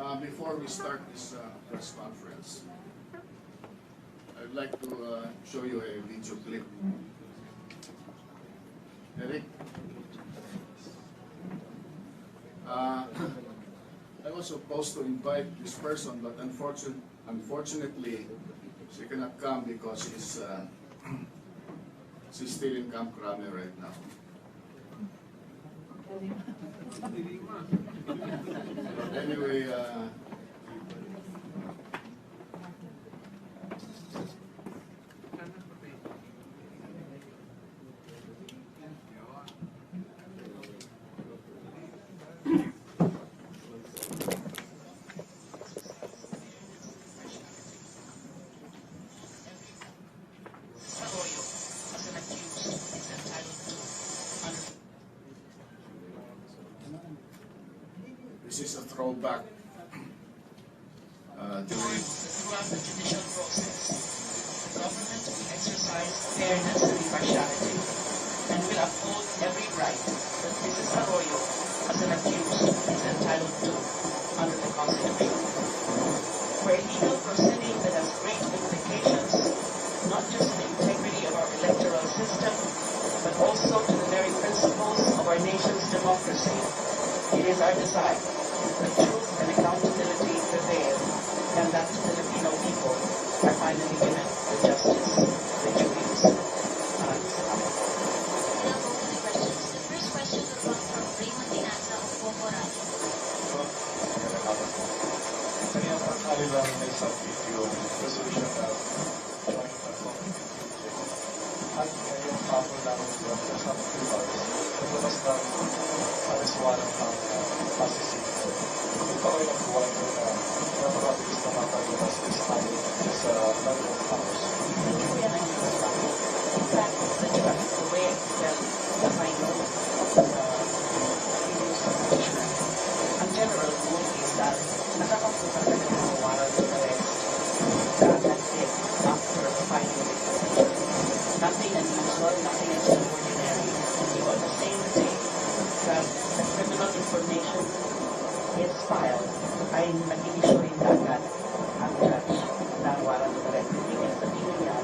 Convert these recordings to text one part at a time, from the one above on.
Before we start this press conference, I'd like to show you a video clip. Eric? I was supposed to invite this person, but unfortunately, she cannot come because she's still in Camp Crame right now. But anyway, this is a throwback during throughout the judicial process. The government will exercise fairness and impartiality and will uphold every right that Mrs. Arroyo, as an accused, is entitled to under the Constitution. For a legal proceeding that has great implications, not just to the integrity of our electoral system, but also to the very principles of our nation's democracy, it is our desire that truth and accountability prevail, and that the Filipino people are finally given the justice they truly deserve. The first question will come from Lima of Pomora. Kanina po Calida may submit yung resolution na joint at ngayong hapon namin yun sa subscribers naglabas ng areswanan ng PASIC. Kung pa kayo nagbuwan yun na napakabilis na makalabas this time sa London House. Yan ang sinasabi. In fact, the way the final ang general rule is that nakakapunta ka ng mga warrant of arrest kaagad after the final declaration. Nothing unusual, nothing extraordinary. You on the same day that the criminal information is filed, ay nag-issue rin agad ang judge ng warrant of arrest. Ibig sabihin niya,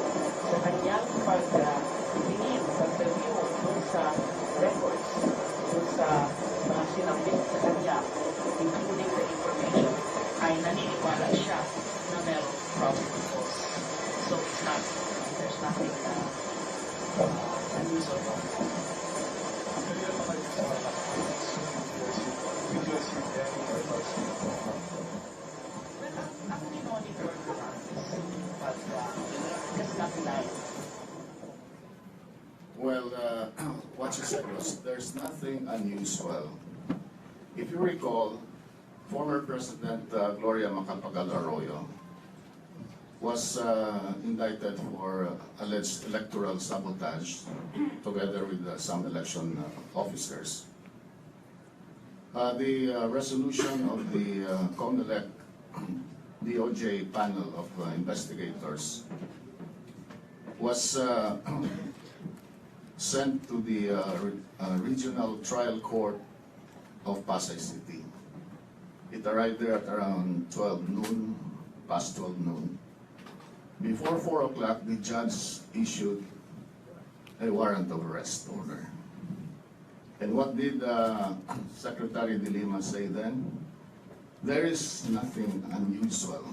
sa kanyang pag-tingin, pag-review dun sa records, dun sa mga sinabit sa kanya, including the information, ay naniniwala siya na merong probable cause. So it's not, there's nothing unusual about it. Kanina pa kayo sa mga videos yung any records Well, ang monitor ko lang is but kasi nothing like Well, what you said was there's nothing unusual. If you recall, former President Gloria Macapagal Arroyo was indicted for alleged electoral sabotage together with some election officers. The resolution of the COMELEC DOJ panel of investigators was sent to the Regional Trial Court of Pasay City. It arrived there at around 12 noon, past 12 noon. Before 4 o'clock, the judge issued a warrant of arrest order. And what did Secretary de Lima say then? There is nothing unusual.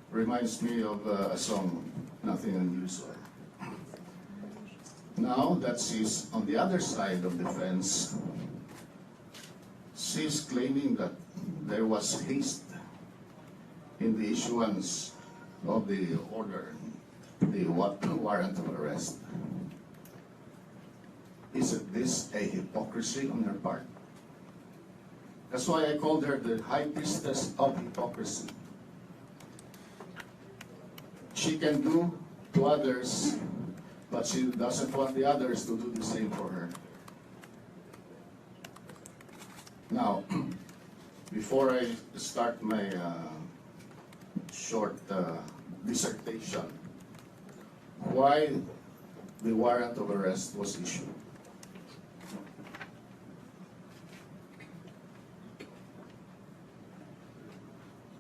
Reminds me of a song, Nothing Unusual. Now that she's on the other side of the fence, she's claiming that there was haste in the issuance of the order, the warrant of arrest. Isn't this a hypocrisy on her part? That's why I called her the high priestess of hypocrisy. She can do to others, but she doesn't want the others to do the same for her. Now, before I start my short dissertation, why the warrant of arrest was issued.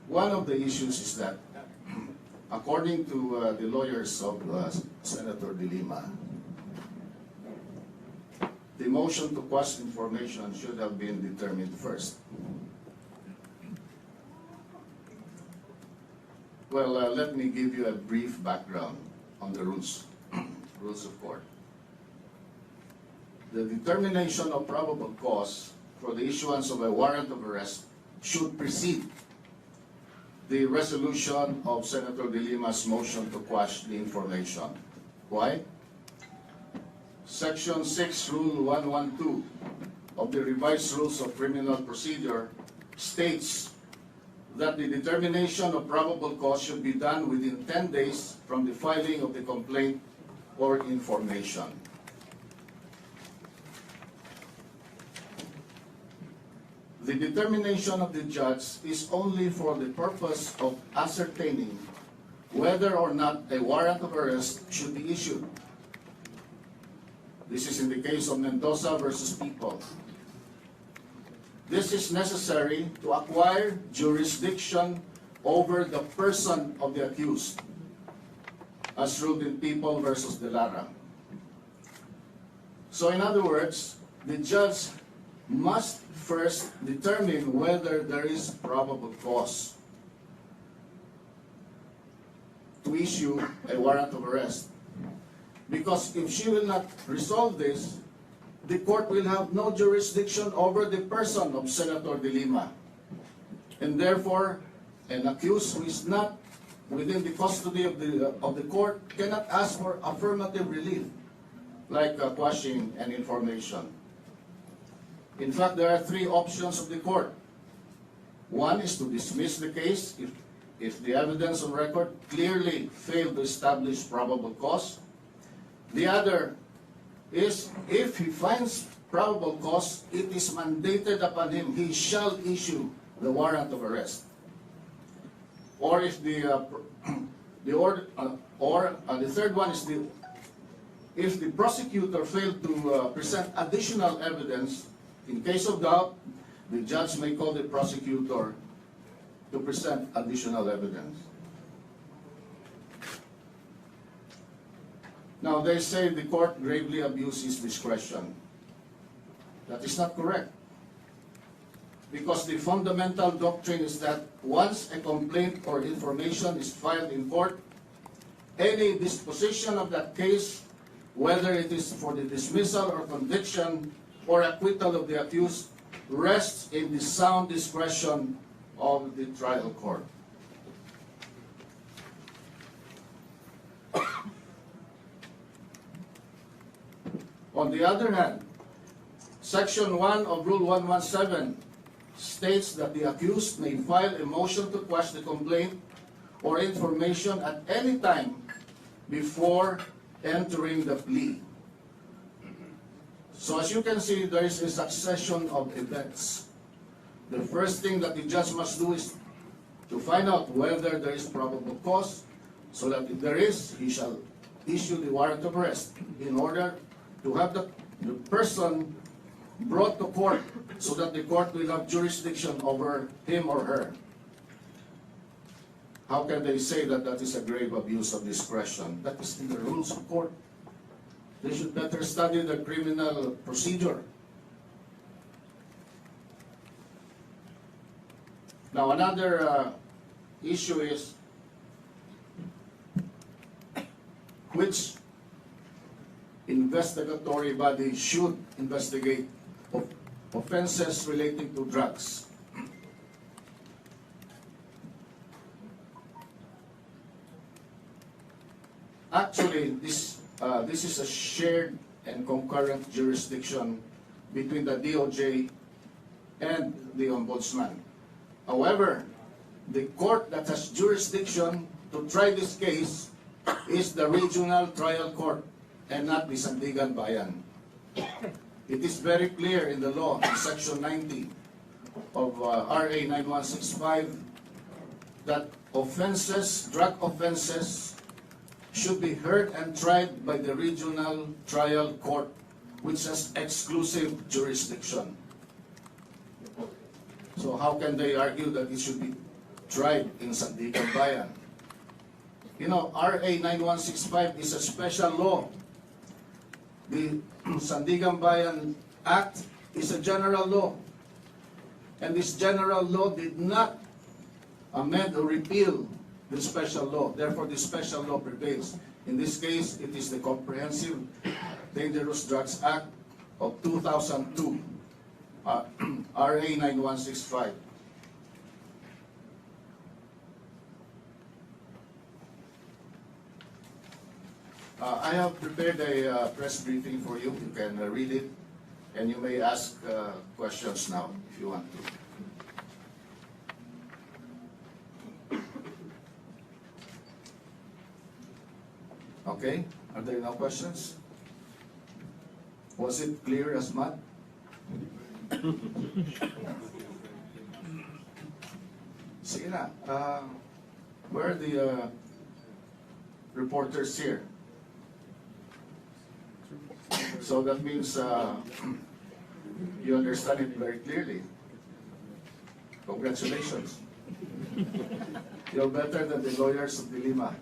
One of the issues is that, according to the lawyers of Senator De Lima, the motion to quash information should have been determined first. Well, let me give you a brief background on the rules of court. The determination of probable cause for the issuance of a warrant of arrest should precede the resolution of Senator De Lima's motion to quash the information. Why? Section 6, Rule 112 of the Revised Rules of Criminal Procedure states that the determination of probable cause should be done within 10 days from the filing of the complaint or information. The determination of the judge is only for the purpose of ascertaining whether or not a warrant of arrest should be issued. This is in the case of Mendoza versus People. This is necessary to acquire jurisdiction over the person of the accused, as ruled in People versus De Lara. So in other words, the judge must first determine whether there is probable cause to issue a warrant of arrest. Because if she will not resolve this, the court will have no jurisdiction over the person of Senator De Lima. And therefore, an accused who is not within the custody of the court cannot ask for affirmative relief, like quashing an information. In fact, there are three options of the court. One is to dismiss the case if the evidence on record clearly failed to establish probable cause. The other is, if he finds probable cause, it is mandated upon him, he shall issue the warrant of arrest. Or if the third one is if the prosecutor failed to present additional evidence, in case of doubt, the judge may call the prosecutor to present additional evidence. Now, they say the court gravely abuses discretion. That is not correct. Because the fundamental doctrine is that once a complaint or information is filed in court, any disposition of that case, whether it is for the dismissal or conviction or acquittal of the accused, rests in the sound discretion of the trial court. On the other hand, Section 1 of Rule 117 states that the accused may file a motion to quash the complaint or information at any time before entering the plea. So as you can see, there is a succession of events. The first thing that the judge must do is to find out whether there is probable cause, so that if there is, he shall issue the warrant of arrest in order to have the person brought to court so that the court will have jurisdiction over him or her. How can they say that that is a grave abuse of discretion? That is in the rules of court. They should better study the criminal procedure. Now, another issue is which investigatory body should investigate offenses relating to drugs. Actually, this is a shared and concurrent jurisdiction between the DOJ and the Ombudsman. However, the court that has jurisdiction to try this case is the Regional Trial Court and not the Sandigan Bayan. It is very clear in the law, in Section 90 of RA 9165, that offenses, drug offenses, should be heard and tried by the Regional Trial Court, which has exclusive jurisdiction. So how can they argue that it should be tried in Sandigan Bayan. You know, RA 9165 is a special law. The Sandigan Bayan Act is a general law. And this general law did not amend or repeal the special law. Therefore, the special law prevails. In this case, it is the Comprehensive Dangerous Drugs Act of 2002, RA 9165. I have prepared a press briefing for you. You can read it, and you may ask questions now if you want to. Okay, are there no questions? Was it clear as mud? Sige na, where are the reporters here? So that means you understand it very clearly. Congratulations. You're better than the lawyers of Lima.